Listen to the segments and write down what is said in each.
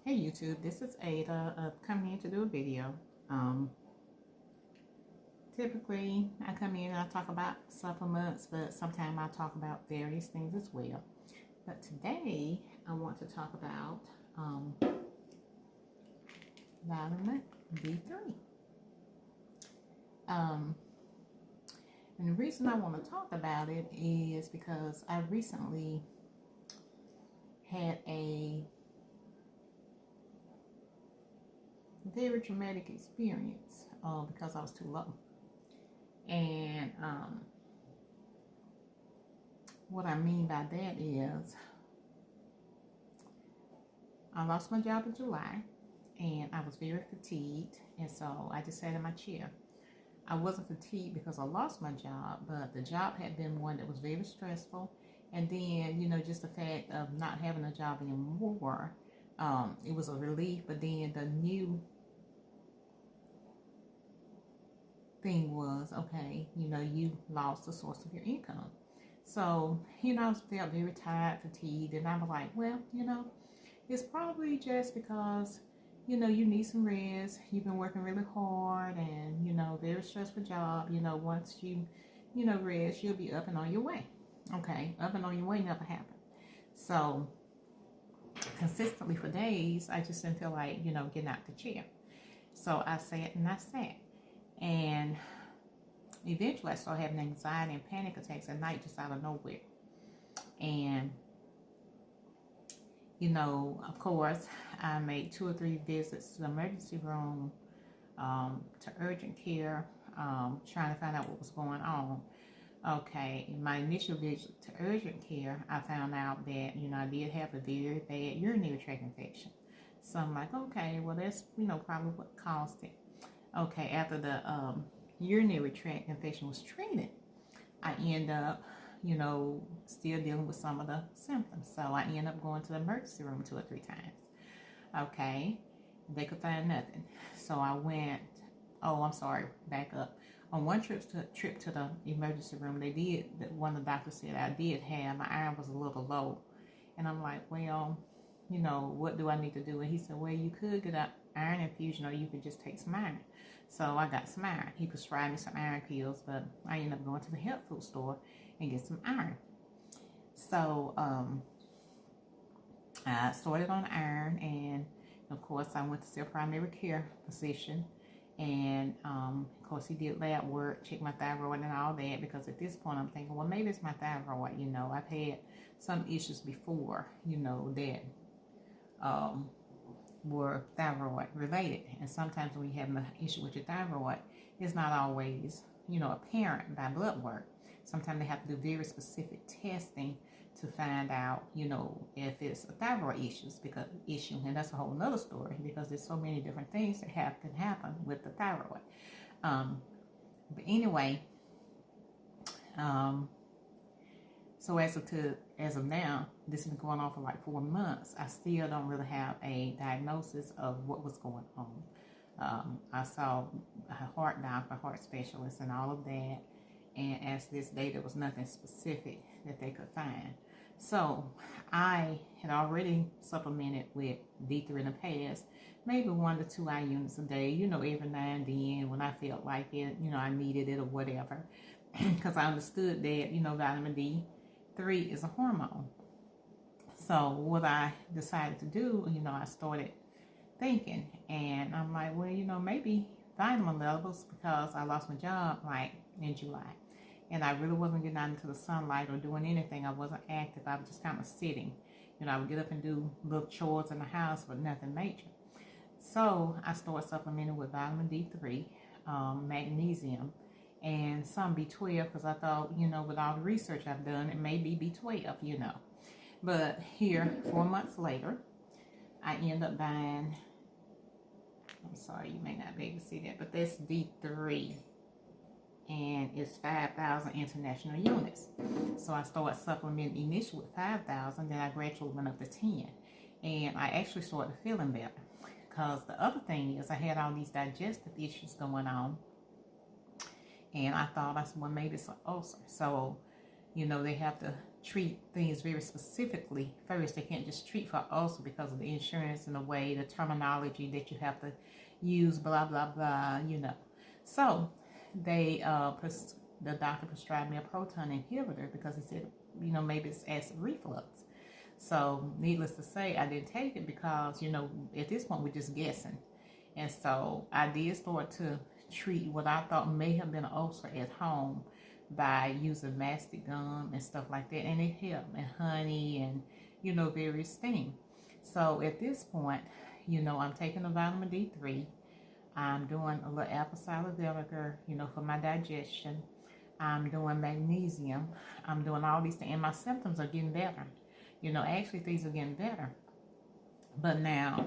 Hey YouTube, this is Ada coming in to do a video. Um, Typically, I come in and I talk about supplements, but sometimes I talk about various things as well. But today, I want to talk about vitamin B3. And the reason I want to talk about it is because I recently had a very traumatic experience because I was too low. And what I mean by that is I lost my job in July and I was very fatigued, and so I just sat in my chair. I wasn't fatigued because I lost my job, but the job had been one that was very stressful. And then, just the fact of not having a job anymore, it was a relief. But then the new thing was, okay, you lost the source of your income. So, I felt very tired, fatigued, and I was like, well, it's probably just because, you need some rest. You've been working really hard and, very stressful job. Once you, rest, you'll be up and on your way. Okay, up and on your way never happened. So, consistently for days, I just didn't feel like, getting out the chair. So I sat and I sat. And eventually I started having anxiety and panic attacks at night just out of nowhere. And, of course, I made 2 or 3 visits to the emergency room, to urgent care, trying to find out what was going on. Okay, in my initial visit to urgent care, I found out that, I did have a very bad urinary tract infection. So I'm like, okay, well, that's, probably what caused it. Okay, after the urinary tract infection was treated, I end up, still dealing with some of the symptoms. So I end up going to the emergency room 2 or 3 times. Okay, they could find nothing. So I went, back up. On one trip to the emergency room, one of the doctors said I did have, my iron was a little low. And I'm like, well, what do I need to do? And he said, well, you could get an iron infusion or you could just take some iron. So I got some iron. He prescribed me some iron pills, but I ended up going to the health food store and get some iron. So I started on iron, and of course I went to see a primary care physician. And of course he did lab work, checked my thyroid and all that, because at this point I'm thinking, well, maybe it's my thyroid. I've had some issues before, that were thyroid related. And sometimes when you have an issue with your thyroid, it's not always, apparent by blood work. Sometimes they have to do very specific testing to find out, if it's a thyroid issue. And that's a whole nother story, because there's so many different things that can happen with the thyroid. But anyway, so as of now, this has been going on for like 4 months. I still don't really have a diagnosis of what was going on. I saw a heart doctor, heart specialist, and all of that. And as this day, there was nothing specific that they could find. So I had already supplemented with D3 in the past, maybe 1 to 2 eye units a day, every now and then when I felt like it, I needed it or whatever. Because I understood that, vitamin D3 is a hormone. So what I decided to do, I started thinking, and I'm like, well, maybe vitamin levels, because I lost my job like in July. And I really wasn't getting out into the sunlight or doing anything. I wasn't active. I was just kind of sitting. I would get up and do little chores in the house, but nothing major. So I started supplementing with vitamin D3, magnesium, and some B12, because I thought, with all the research I've done, it may be B12, But here, 4 months later, I end up buying, I'm sorry, you may not be able to see that, but that's D3. And it's 5,000 international units. So I started supplementing initially with 5,000, then I gradually went up to 10. And I actually started feeling better. Because the other thing is, I had all these digestive issues going on. And I thought, well, maybe it's an ulcer. So, they have to treat things very specifically first. They can't just treat for ulcer because of the insurance and the way the terminology that you have to use, blah blah blah, you know. So they the doctor prescribed me a proton inhibitor because he said, you know, maybe it's acid reflux. So needless to say, I didn't take it because, you know, at this point we're just guessing. And so I did start to treat what I thought may have been an ulcer at home by using mastic gum and stuff like that, and it helped, and honey, and, you know, various things. So at this point, you know, I'm taking a vitamin D3. I'm doing a little apple cider vinegar, you know, for my digestion. I'm doing magnesium. I'm doing all these things, and my symptoms are getting better. You know, actually things are getting better. But now,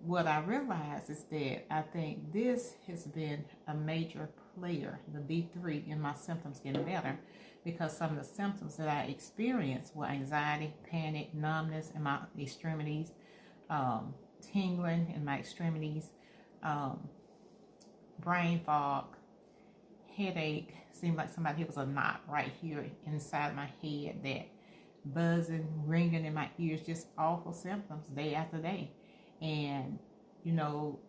what I realize is that I think this has been a major player, the D3, in my symptoms getting better, because some of the symptoms that I experienced were anxiety, panic, numbness in my extremities, tingling in my extremities, brain fog, headache. Seemed like somebody was a knot right here inside my head, that buzzing, ringing in my ears, just awful symptoms day after day. And, you know,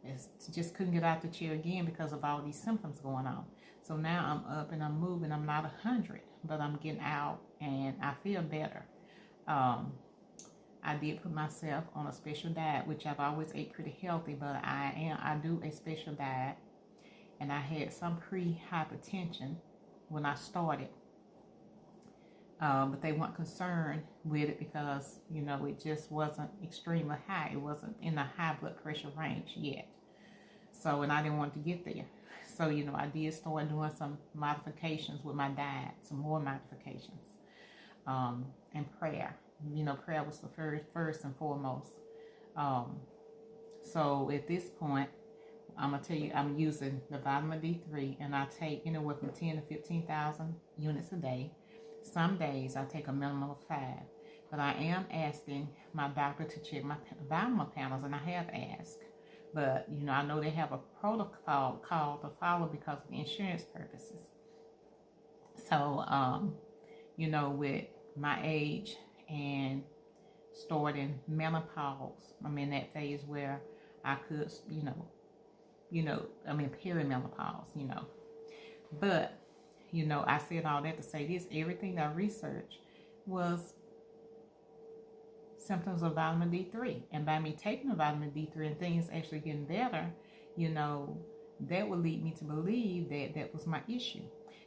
just couldn't get out the chair again because of all these symptoms going on. So now I'm up and I'm moving. I'm not 100, but I'm getting out and I feel better. I did put myself on a special diet, which I've always ate pretty healthy, but I do a special diet. And I had some pre-hypertension when I started. But they weren't concerned with it because, you know, it just wasn't extremely high. It wasn't in the high blood pressure range yet. So, and I didn't want to get there. So, you know, I did start doing some modifications with my diet, some more modifications, and prayer. You know, prayer was the first and foremost. So at this point, I'm going to tell you, I'm using the vitamin D3, and I take anywhere from 10 to 15,000 units a day. Some days I take a minimum of 5, but I am asking my doctor to check my vitamin panels, and I have asked. But, you know, I know they have a protocol to follow because of the insurance purposes. So, you know, with my age and starting menopause, I'm in that phase where I could, perimenopause, you know. But, you know, I said all that to say this. Everything I researched was symptoms of vitamin D3. And by me taking the vitamin D3 and things actually getting better, you know, that would lead me to believe that that was my issue.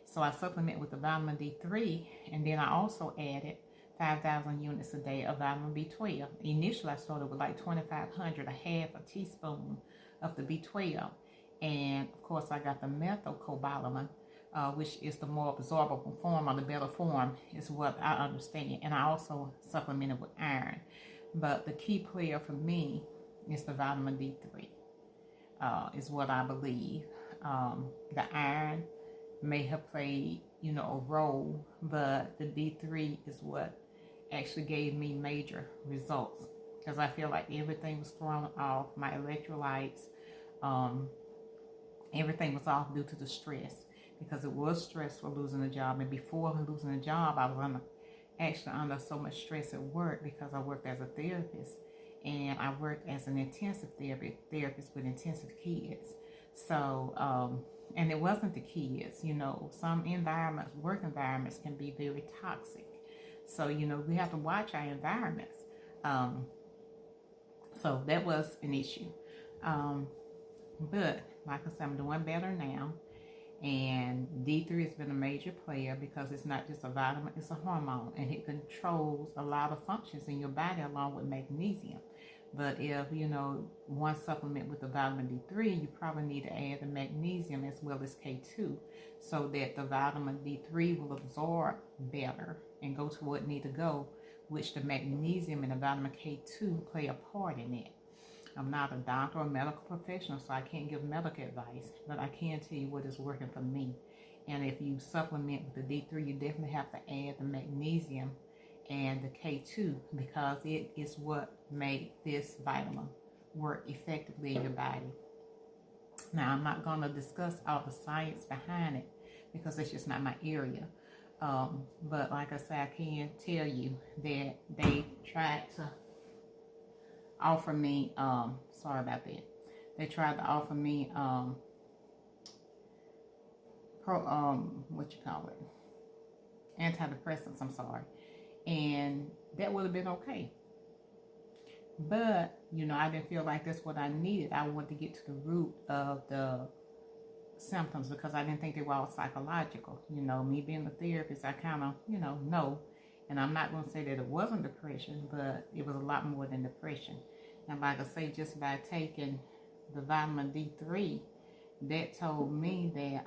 So I supplement with the vitamin D3, and then I also added 5,000 units a day of vitamin B12. Initially, I started with like 2,500, a half a teaspoon of the B12. And of course, I got the methylcobalamin, which is the more absorbable form, or the better form, is what I understand. And I also supplemented with iron. But the key player for me is the vitamin D3, is what I believe. The iron may have played, you know, a role, but the D3 is what actually gave me major results, because I feel like everything was thrown off, my electrolytes, everything was off due to the stress, because it was stressful losing a job. And before losing a job, I was under so much stress at work, because I worked as a therapist, and I worked as an intensive therapist with intensive kids. So, and it wasn't the kids, you know, some environments, work environments can be very toxic. So, you know, we have to watch our environments. So that was an issue. But like I said, I'm doing better now. And D3 has been a major player because it's not just a vitamin, it's a hormone, and it controls a lot of functions in your body along with magnesium. But if, you know, one supplement with the vitamin D3, you probably need to add the magnesium as well as K2, so that the vitamin D3 will absorb better and go to where it need to go, which the magnesium and the vitamin K2 play a part in it. I'm not a doctor or medical professional, so I can't give medical advice, but I can tell you what is working for me. And if you supplement with the D3, you definitely have to add the magnesium and the K2, because it is what made this vitamin work effectively in your body. Now, I'm not going to discuss all the science behind it, because it's just not my area. But like I said, I can tell you that they tried to offer me, sorry about that. They tried to offer me, what you call it? Antidepressants, I'm sorry. And that would have been okay. But, you know, I didn't feel like that's what I needed. I wanted to get to the root of the symptoms because I didn't think they were all psychological. You know, me being a therapist, I kind of, know. And I'm not going to say that it wasn't depression, but it was a lot more than depression. And like I say, just by taking the vitamin D3, that told me that,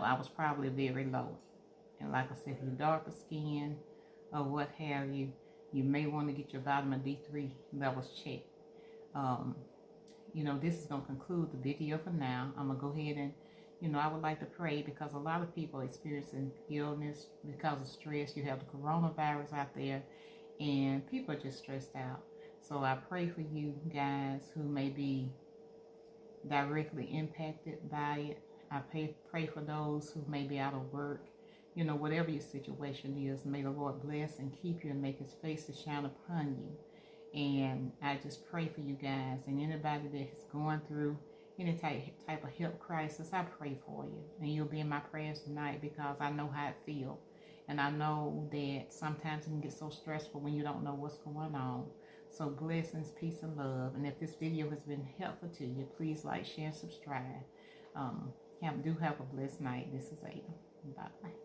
I was probably very low. And like I said, if you're darker skin or what have you, you may want to get your vitamin D3 levels checked. This is going to conclude the video for now. I'm going to go ahead and, I would like to pray because a lot of people are experiencing illness because of stress. You have the coronavirus out there and people are just stressed out. So I pray for you guys who may be directly impacted by it. I pray for those who may be out of work. Whatever your situation is, may the Lord bless and keep you and make his face to shine upon you. And I just pray for you guys and anybody that is going through any type of health crisis, I pray for you. And you'll be in my prayers tonight because I know how it feels. And I know that sometimes it can get so stressful when you don't know what's going on. So blessings, peace, and love. And if this video has been helpful to you, please like, share, and subscribe. Do have a blessed night. This is Ada. Bye-bye.